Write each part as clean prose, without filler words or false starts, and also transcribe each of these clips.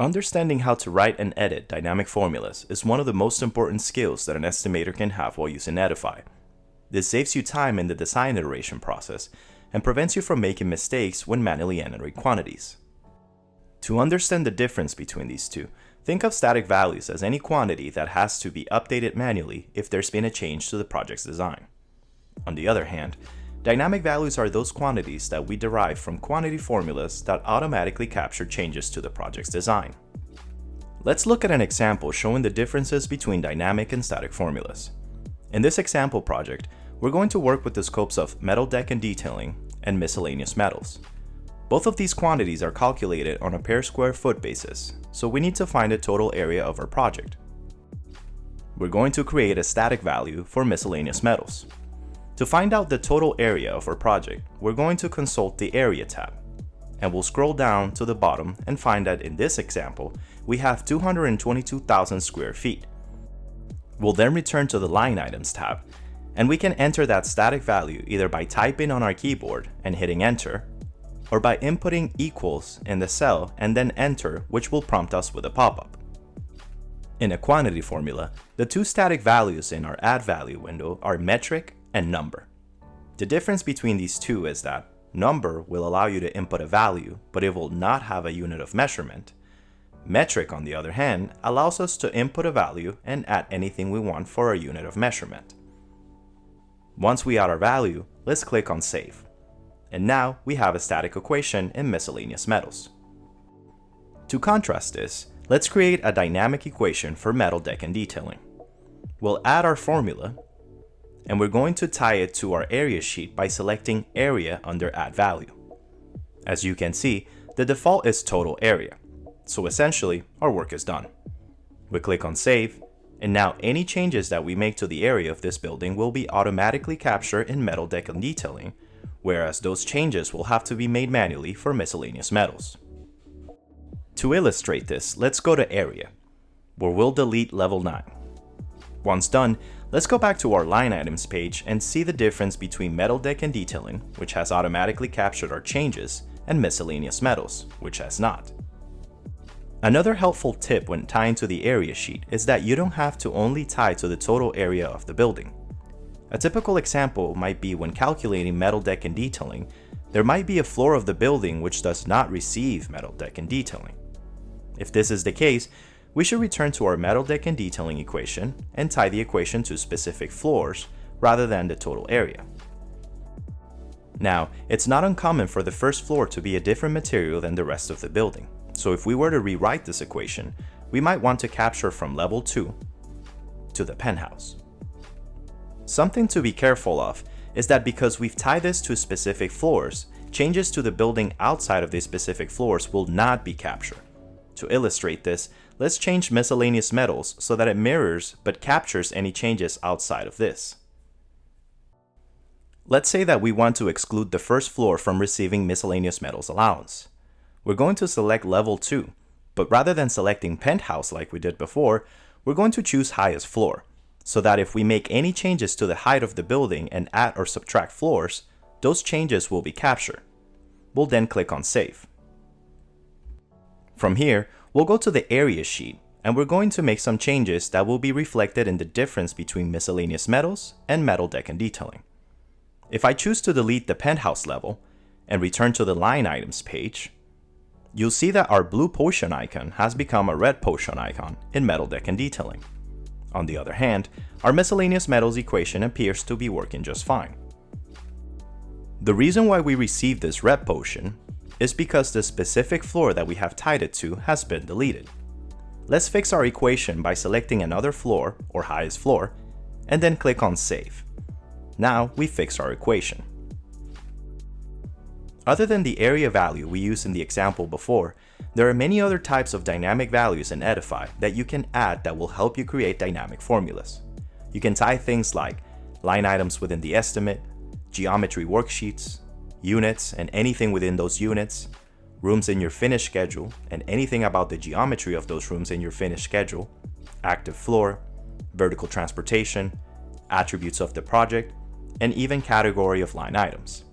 Understanding how to write and edit dynamic formulas is one of the most important skills that an estimator can have while using Edify. This saves you time in the design iteration process and prevents you from making mistakes when manually entering quantities. To understand the difference between these two, think of static values as any quantity that has to be updated manually if there's been a change to the project's design. On the other hand, dynamic values are those quantities that we derive from quantity formulas that automatically capture changes to the project's design. Let's look at an example showing the differences between dynamic and static formulas. In this example project, we're going to work with the scopes of metal deck and detailing and miscellaneous metals. Both of these quantities are calculated on a per square foot basis, so we need to find the total area of our project. We're going to create a static value for miscellaneous metals. To find out the total area of our project, we're going to consult the Area tab, and we'll scroll down to the bottom and find that in this example, we have 222,000 square feet. We'll then return to the Line Items tab, and we can enter that static value either by typing on our keyboard and hitting Enter, or by inputting equals in the cell and then Enter, which will prompt us with a pop-up. In a quantity formula, the two static values in our Add Value window are metric and number. The difference between these two is that number will allow you to input a value, but it will not have a unit of measurement. Metric, on the other hand, allows us to input a value and add anything we want for our unit of measurement. Once we add our value, let's click on Save. And now we have a static equation in miscellaneous metals. To contrast this, let's create a dynamic equation for metal deck and detailing. We'll add our formula, and we're going to tie it to our area sheet by selecting Area under Add Value. As you can see, the default is total area, so essentially our work is done. We click on Save, and now any changes that we make to the area of this building will be automatically captured in metal deck and detailing, whereas those changes will have to be made manually for miscellaneous metals. To illustrate this, let's go to Area, where we'll delete Level 9. Once done, let's go back to our Line Items page and see the difference between metal deck and detailing, which has automatically captured our changes, and miscellaneous metals, which has not. Another helpful tip when tying to the area sheet is that you don't have to only tie to the total area of the building. A typical example might be when calculating metal deck and detailing, there might be a floor of the building which does not receive metal deck and detailing. If this is the case, we should return to our metal deck and detailing equation and tie the equation to specific floors rather than the total area. Now, it's not uncommon for the first floor to be a different material than the rest of the building. So if we were to rewrite this equation, we might want to capture from level 2 to the penthouse. Something to be careful of is that because we've tied this to specific floors, changes to the building outside of these specific floors will not be captured. To illustrate this, let's change miscellaneous metals so that it mirrors but captures any changes outside of this. Let's say that we want to exclude the first floor from receiving miscellaneous metals allowance. We're going to select level 2, but rather than selecting penthouse like we did before, we're going to choose highest floor, so that if we make any changes to the height of the building and add or subtract floors, those changes will be captured. We'll then click on Save. From here, we'll go to the area sheet, and we're going to make some changes that will be reflected in the difference between miscellaneous metals and metal deck and detailing. If I choose to delete the penthouse level and return to the Line Items page, you'll see that our blue potion icon has become a red potion icon in metal deck and detailing. On the other hand, our miscellaneous metals equation appears to be working just fine. The reason why we received this red potion is because the specific floor that we have tied it to has been deleted. Let's fix our equation by selecting another floor or highest floor and then click on Save. Now we fixed our equation. Other than the area value we used in the example before, there are many other types of dynamic values in Edify that you can add that will help you create dynamic formulas. You can tie things like line items within the estimate, geometry worksheets, units and anything within those units, rooms in your finished schedule and anything about the geometry of those rooms in your finished schedule, active floor, vertical transportation, attributes of the project, and even category of line items.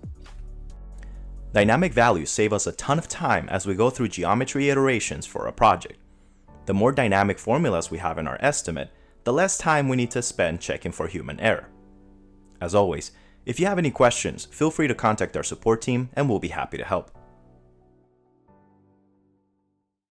Dynamic values save us a ton of time as we go through geometry iterations for a project. The more dynamic formulas we have in our estimate, the less time we need to spend checking for human error. As always, if you have any questions, feel free to contact our support team and we'll be happy to help.